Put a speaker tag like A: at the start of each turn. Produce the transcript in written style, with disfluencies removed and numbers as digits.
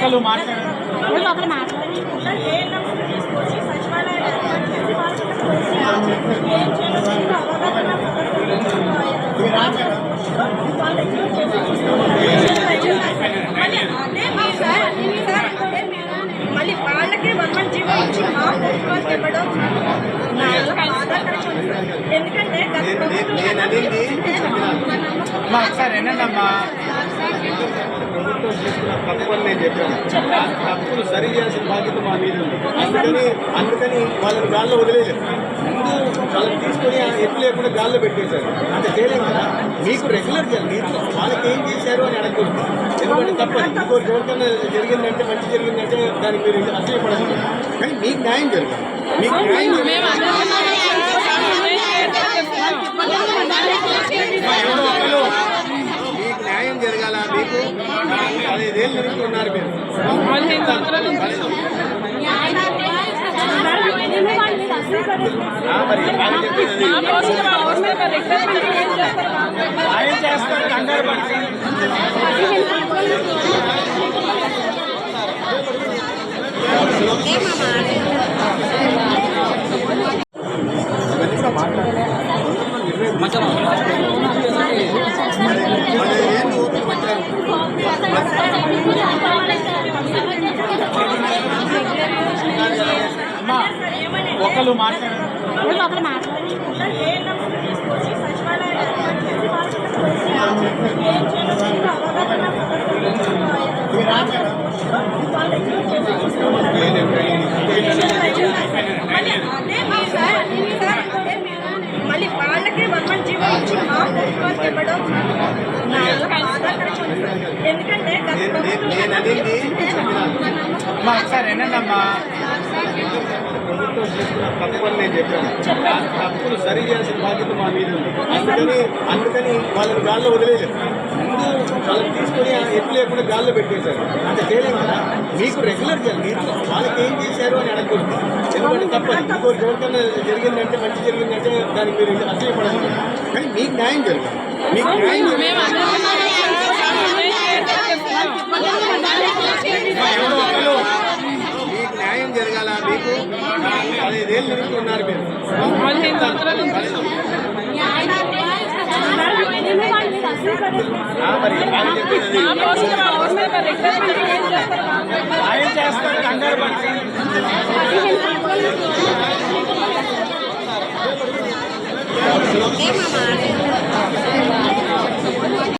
A: ఒకరు మాట్లాడారు.
B: మళ్ళీ వాళ్ళకే 1 month జీవో ఇచ్చి మాకు ఇవ్వడం ఎందుకంటే
C: తప్పని నేను చెప్పాను. తప్పులు సరి చేయాల్సిన బాధ్యత మా మీద ఉంది. అందుకని వాళ్ళని గాల్లో వదిలేదు. ముందు వాళ్ళని తీసుకొని ఎప్పుడు లేకుండా గాల్లో పెట్టేశారు. అంటే చేయలేదు కదా. మీకు రెగ్యులర్ చేయాలి. మీరు వాళ్ళకి ఏం చేశారు అని అడగకూడదు. ఎందుకంటే తప్పదు. ఇంకోటి ఎవరికైనా జరిగిందంటే మంచి జరిగిందంటే దానికి మీరు అసూయపడదు. కానీ మీకు న్యాయం జరగాలి. మీకు న్యాయం న్యాయం జరగాల. మీకు 15 ఏళ్ళ నుంచి ఉన్నారు మీరు.
A: ఒకరు మాట్లాడారు.
B: మళ్ళీ వాళ్ళకే 1 month జీవో ఇచ్చి మాకు ఇవ్వడం ఎందుకంటే తప్పని నేను చెప్పాను. తప్పులు సరి చేయాల్సిన బాధ్యత మా మీద ఉంది. అందుకని వాళ్ళని గాల్లో వదిలేదు. ముందు వాళ్ళని తీసుకొని ఎప్పుడు లేకుండా గాల్లో పెట్టేశారు. అంటే చేయలేదు కదా. మీకు రెగ్యులర్ చేయాలి. మీరు వాళ్ళకి ఏం చేశారు అని అడగకూడదు. ఎందుకంటే తప్పదు. ఇంకోటి ఎవరికైనా జరిగిందంటే మంచి జరిగిందంటే దానికి మీరు అసూయపడదు. కానీ మీకు న్యాయం జరగాలి. మీకు న్యాయం న్యాయం జరగాల. మీకు 15 ఏళ్ళ నుంచి ఉన్నారు మీరు. మరి